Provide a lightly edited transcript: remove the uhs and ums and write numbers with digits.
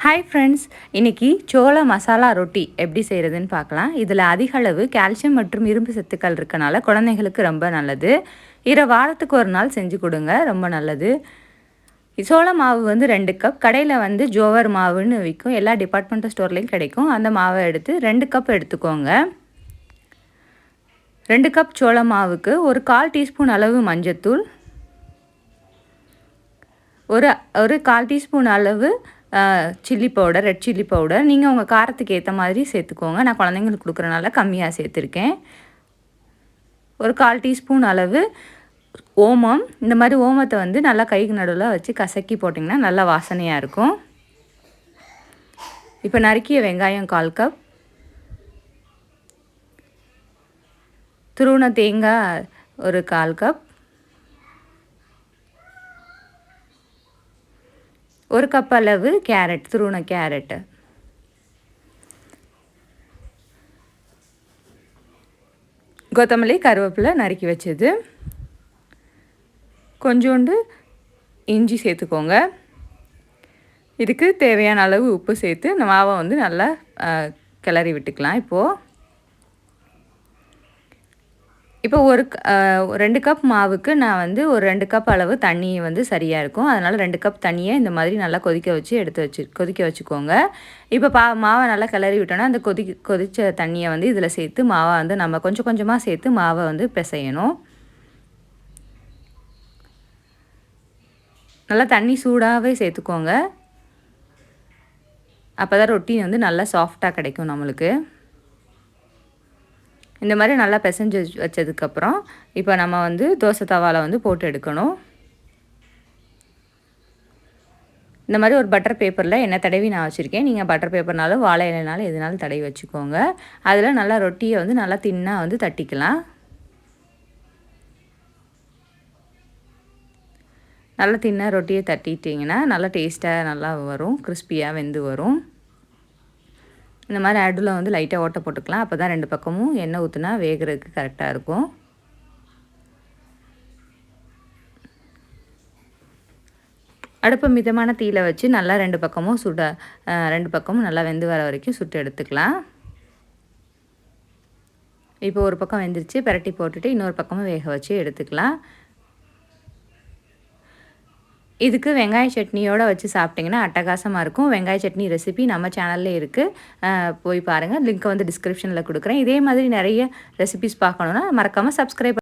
Hi friends, இன்றைக்கி சோள மசாலா ரொட்டி எப்படி செய்கிறதுன்னு பார்க்கலாம். இதில் அதிக அளவு கால்சியம் மற்றும் இரும்பு சத்துக்கள் இருக்கனால குழந்தைங்களுக்கு ரொம்ப நல்லது. இதை வாரத்துக்கு ஒரு நாள் செஞ்சு கொடுங்க, ரொம்ப நல்லது. சோள மாவு வந்து 2 கப். கடையில் வந்து ஜோவர் மாவுன்னு விற்கும், எல்லா டிபார்ட்மெண்டல் ஸ்டோர்லேயும் கிடைக்கும். அந்த மாவை எடுத்து 2 கப் எடுத்துக்கோங்க. 2 கப் சோள மாவுக்கு ஒரு 1/4 டீஸ்பூன் அளவு மஞ்சத்தூள், ஒரு 1/4 டீஸ்பூன் அளவு chilli powder, red chilli powder. நீங்கள் உங்கள் காரத்துக்கு ஏற்ற மாதிரி சேர்த்துக்கோங்க. நான் குழந்தைங்களுக்கு கொடுக்குறனால கம்மியாக சேர்த்துருக்கேன். ஒரு 1/4 டீஸ்பூன் அளவு ஓமம். இந்த மாதிரி ஓமத்தை வந்து நல்லா கைக்கு நடுவில் வச்சு கசக்கி போட்டிங்கன்னா நல்லா வாசனையாக இருக்கும். இப்போ நறுக்கிய வெங்காயம் 1/4 கப், துருவின தேங்காய் ஒரு 1/4 கப், 1 கப் அளவு கேரட், துருவின கேரட்டு, கொத்தமல்லி, கருவேப்பிலை நறுக்கி வச்சது, கொஞ்சோண்டு இஞ்சி சேர்த்துக்கோங்க. இதுக்கு தேவையான அளவு உப்பு சேர்த்து இந்த மாவை வந்து நல்லா கிளறி விட்டுக்கலாம். இப்போ 2 கப் மாவுக்கு நான் வந்து ஒரு 2 கப் அளவு தண்ணி வந்து சரியாக இருக்கும். அதனால் 2 கப் தண்ணியை இந்த மாதிரி நல்லா கொதிக்க வச்சு கொதிக்க வச்சுக்கோங்க. இப்போ மாவை நல்லா கிளறி விட்டோன்னா அந்த கொதித்த தண்ணியை வந்து இதில் சேர்த்து மாவை வந்து நம்ம கொஞ்சம் கொஞ்சமாக சேர்த்து மாவை வந்து பிசையணும். நல்லா தண்ணி சூடாகவே சேர்த்துக்கோங்க. அப்போ தான் ரொட்டி வந்து நல்லா சாஃப்டாக கிடைக்கும் நம்மளுக்கு. இந்த மாதிரி நல்லா பிசைஞ்சு வச்சதுக்கப்புறம் இப்போ நம்ம வந்து தோசை தவாவில் வந்து போட்டு எடுக்கணும். இந்த மாதிரி ஒரு பட்டர் பேப்பரில் எண்ணெய் தடவி நான் வச்சுருக்கேன். நீங்கள் பட்டர் பேப்பர்னாலும் வாழை இலைனாலும் எதுனாலும் தடவி வச்சுக்கோங்க. அதில் நல்லா ரொட்டியை வந்து நல்லா தின்னாக வந்து தட்டிக்கலாம். நல்லா தின்னாக ரொட்டியை தட்டிட்டிங்கன்னா நல்லா டேஸ்ட்டாக நல்லா வரும், கிறிஸ்பியாக வெந்து வரும். இந்த மாதிரி அடுப்பில் வந்து லைட்டாக ஓட்டை போட்டுக்கலாம். அப்போ தான் 2 பக்கமும் எண்ணெய் ஊற்றினா வேகிறதுக்கு கரெக்டாக இருக்கும். அடுப்பை மிதமான தீயில வச்சு நல்லா 2 பக்கமும் நல்லா வெந்து வர வரைக்கும் சுட்டு எடுத்துக்கலாம். இப்போ ஒரு பக்கம் வெந்துருச்சு, பிரட்டி போட்டுட்டு இன்னொரு பக்கமும் வேக வச்சு எடுத்துக்கலாம். இதுக்கு வெங்காய சட்னியோடு வச்சு சாப்பிட்டிங்கன்னா அட்டகாசமாக இருக்கும். வெங்காய சட்னி ரெசிபி நம்ம சேனல்லே இருக்குது, போய் பாருங்கள். லிங்க்கை வந்து டிஸ்கிரிப்ஷனில் கொடுக்குறேன். இதே மாதிரி நிறைய ரெசிபிஸ் பார்க்கணுன்னா மறக்காமல் சப்ஸ்கிரைப்